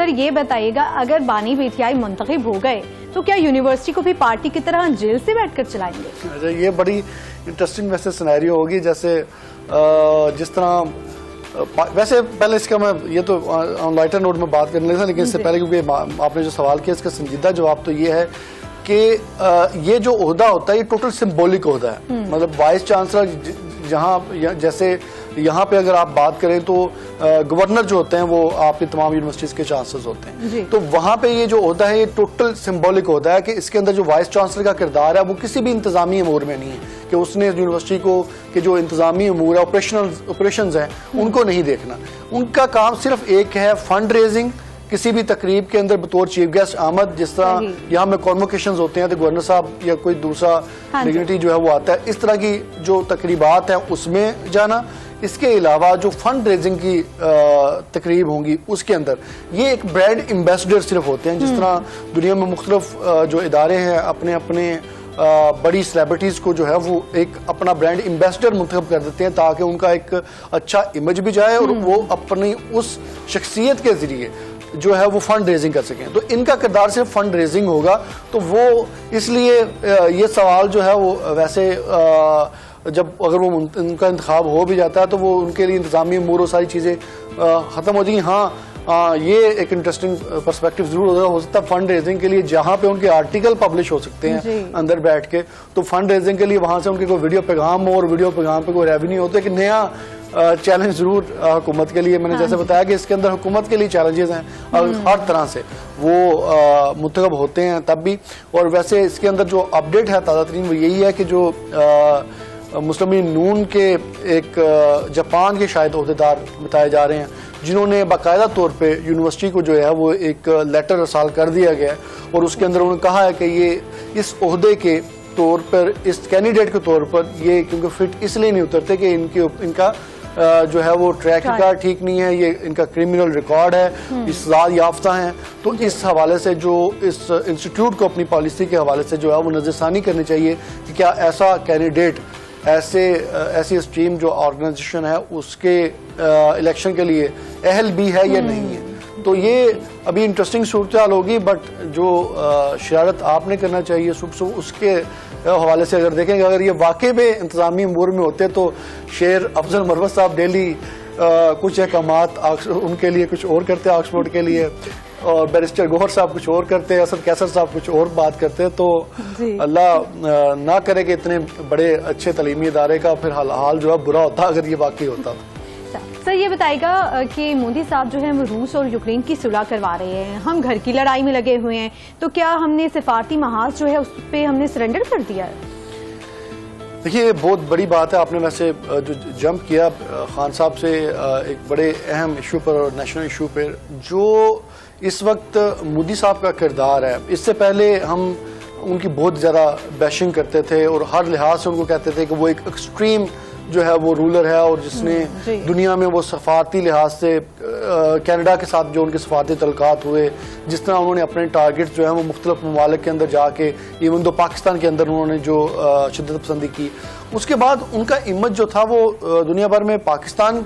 سر یہ بتائیے گا اگر بانی پیٹیائی منتخب ہو گئے تو کیا یونیورسٹی کو بھی پارٹی کی طرح جیل سے بیٹھ کر چلائیں گے؟ یہ بڑی انٹرسٹنگ ویسے سینیریو ہوگی، جیسے جس طرح ویسے پہلے اس کا میں یہ تو لائٹر نوٹ میں بات کرنے تھا، لیکن اس سے پہلے کیونکہ آپ نے جو سوال کیا اس کا سنجیدہ جواب تو یہ ہے کہ یہ جو عہدہ ہوتا ہے یہ ٹوٹل سمبولک عہدہ ہے. مطلب وائس چانسلر جہاں جیسے یہاں پہ اگر آپ بات کریں تو گورنر جو ہوتے ہیں وہ آپ کی تمام یونیورسٹیز کے چانسلرز ہوتے ہیں، تو وہاں پہ یہ جو عہدہ ہے یہ ٹوٹل سمبولک عہدہ ہے کہ اس کے اندر جو وائس چانسلر کا کردار ہے وہ کسی بھی انتظامی امور میں نہیں ہے کہ اس نے یونیورسٹی کو کہ جو انتظامی امور ہے آپریشنز ہیں ان کو نہیں دیکھنا. ان کا کام صرف ایک ہے، فنڈ ریزنگ. کسی بھی تقریب کے اندر بطور چیف گیسٹ آمد، جس طرح یہاں میں کانوکیشنز ہوتے ہیں تو گورنر صاحب یا کوئی دوسرا ڈگنیٹی جو ہے وہ آتا ہے، اس طرح کی جو تقریبات ہیں اس میں جانا. اس کے علاوہ جو فنڈ ریزنگ کی تقریب ہوں گی اس کے اندر یہ ایک برانڈ ایمبیسڈر صرف ہوتے ہیں. جس طرح دنیا میں مختلف جو ادارے ہیں اپنے اپنے بڑی سیلیبریٹیز کو جو ہے وہ ایک اپنا برانڈ ایمبیسڈر منتخب کر دیتے ہیں تاکہ ان کا ایک اچھا امیج بھی جائے اور وہ اپنی اس شخصیت کے ذریعے جو ہے وہ فنڈ ریزنگ کر سکیں. تو ان کا کردار صرف فنڈ ریزنگ ہوگا. تو وہ اس لیے یہ سوال جو ہے وہ ویسے جب اگر وہ ان کا انتخاب ہو بھی جاتا ہے تو وہ ان کے لیے انتظامی امور اور ساری چیزیں ختم ہو جائیں. ہاں یہ ایک انٹرسٹنگ پرسپیکٹو ضرور ہو سکتا ہے فنڈ ریزنگ کے لیے جہاں پہ ان کے آرٹیکل پبلش ہو سکتے ہیں اندر بیٹھ کے، تو فنڈ ریزنگ کے لیے وہاں سے ان کے کوئی ویڈیو پیغام ہو اور ویڈیو پیغام پہ کوئی ریونیو ہوتا ہے. کہ نیا چیلنج ضرور حکومت کے لیے، میں نے جیسے بتایا کہ اس کے اندر حکومت کے لیے چیلنجز ہیں اور ہر طرح سے وہ منتخب ہوتے ہیں تب بھی. اور ویسے اس کے اندر جو اپڈیٹ ہے تازہ ترین وہ یہی ہے کہ جو مسلم نون کے ایک جاپان کے شاید عہدیدار بتائے جا رہے ہیں جنہوں نے باقاعدہ طور پہ یونیورسٹی کو جو ہے وہ ایک لیٹر ارسال کر دیا گیا ہے اور اس کے اندر انہوں نے کہا ہے کہ یہ اس عہدے کے طور پر، اس کینڈیڈیٹ کے طور پر یہ کیونکہ فٹ اس لیے نہیں اترتے کہ ان کا جو ہے وہ ٹریک ریکارڈ ٹھیک نہیں ہے، یہ ان کا کرمنل ریکارڈ ہے، سزا یافتہ ہیں. تو اس حوالے سے جو اس انسٹیٹیوٹ کو اپنی پالیسی کے حوالے سے جو ہے وہ نظر ثانی کرنی چاہیے کہ کیا ایسا کینڈیڈیٹ ایسی اسٹریم جو آرگنائزیشن ہے اس کے الیکشن کے لیے اہل بھی ہے یا نہیں ہے. تو یہ ابھی انٹرسٹنگ صورتحال ہوگی، بٹ جو شرارت آپ نے کرنا چاہیے صبح اس کے حوالے سے اگر دیکھیں کہ اگر یہ واقعی میں انتظامی امور میں ہوتے تو شیر افضل مروت صاحب ڈیلی کچھ احکامات ان کے لیے کچھ اور کرتے آکسفورڈ کے لیے، اور بیرسٹر گوہر صاحب کچھ اور کرتے، اسد کیسر صاحب کچھ اور بات کرتے. تو اللہ نہ کرے کہ اتنے بڑے اچھے تعلیمی ادارے کا پھر حال جو ہے برا ہوتا اگر یہ واقعی ہوتا. سر یہ بتائے گا کہ مودی صاحب جو ہیں وہ روس اور یوکرین کی صلح کروا رہے ہیں، ہم گھر کی لڑائی میں لگے ہوئے ہیں، تو کیا ہم نے سفارتی محاذ جو ہے اس پہ ہم نے سرنڈر کر دیا ہے؟ دیکھیے یہ بہت بڑی بات ہے. آپ نے ویسے جو جمپ کیا خان صاحب سے ایک بڑے اہم ایشو پر اور نیشنل ایشو پر، جو اس وقت مودی صاحب کا کردار ہے. اس سے پہلے ہم ان کی بہت زیادہ بیشنگ کرتے تھے اور ہر لحاظ سے ان کو کہتے تھے کہ وہ ایک ایکسٹریم جو ہے وہ رولر ہے اور جس نے دنیا میں وہ سفارتی لحاظ سے کینیڈا کے ساتھ جو ان کے سفارتی تعلقات ہوئے، جس طرح انہوں نے اپنے ٹارگٹ جو ہیں وہ مختلف ممالک کے اندر جا کے ایون دو پاکستان کے اندر انہوں نے جو شدت پسندی کی، اس کے بعد ان کا امیج جو تھا وہ دنیا بھر میں پاکستان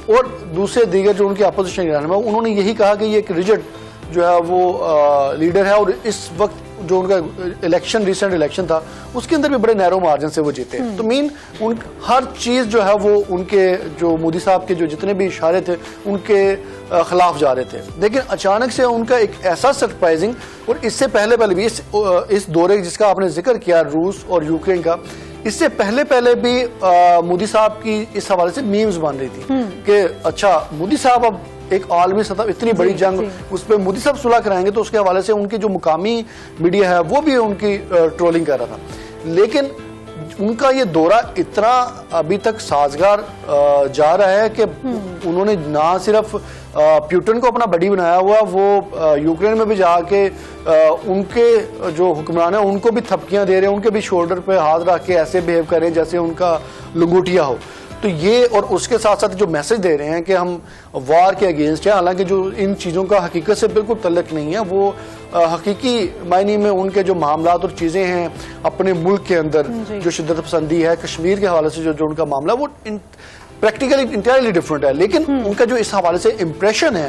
اور دوسرے دیگر جو ان کے اپوزیشن رہنما انہوں نے یہی کہا کہ یہ ایک ریجڈ جو ہے وہ لیڈر ہے. اور اس وقت جو ان کا ریسنٹ الیکشن تھا اس کے اندر بھی بڑے نیرو مارجن سے وہ جیتے. تو ہر چیز جو ہے وہ ان کے جو مودی صاحب کے جو جتنے بھی اشارے تھے ان کے خلاف جا رہے تھے. لیکن اچانک سے ان کا ایک ایسا سرپرائزنگ، اور اس سے پہلے بھی اس دورے جس کا آپ نے ذکر کیا روس اور یوکرین کا، اس سے پہلے بھی مودی صاحب کی اس حوالے سے میمز بن رہی تھی کہ اچھا مودی صاحب اب ایک عالمی سطح اتنی بڑی جنگ اس پہ مودی صاحب صلح کرائیں گے، تو اس کے حوالے سے ان کی جو مقامی میڈیا ہے وہ بھی ان کی ٹرولنگ کر رہا تھا. لیکن ان کا یہ دورہ اتنا ابھی تک سازگار جا رہا ہے کہ انہوں نے نہ صرف پیوٹن کو اپنا بڈی بنایا ہوا، وہ یوکرین میں بھی جا کے ان کے جو حکمران ہیں ان کو بھی تھپکیاں دے رہے ہیں، ان کے بھی شولڈر پہ ہاتھ رکھ کے ایسے بہیو کر رہے ہیں جیسے ان کا لنگوٹیا ہو. تو یہ اور اس کے ساتھ ساتھ جو میسج دے رہے ہیں کہ ہم وار کے اگینسٹ ہیں، حالانکہ جو ان چیزوں کا حقیقت سے بالکل تعلق نہیں ہے. وہ حقیقی معنی میں ان کے جو معاملات اور چیزیں ہیں اپنے ملک کے اندر جو شدت پسندی ہے، کشمیر کے حوالے سے جو ان کا معاملہ وہ پریکٹیکلی انٹائرلی ڈفرینٹ ہے. لیکن ان کا جو اس حوالے سے امپریشن ہے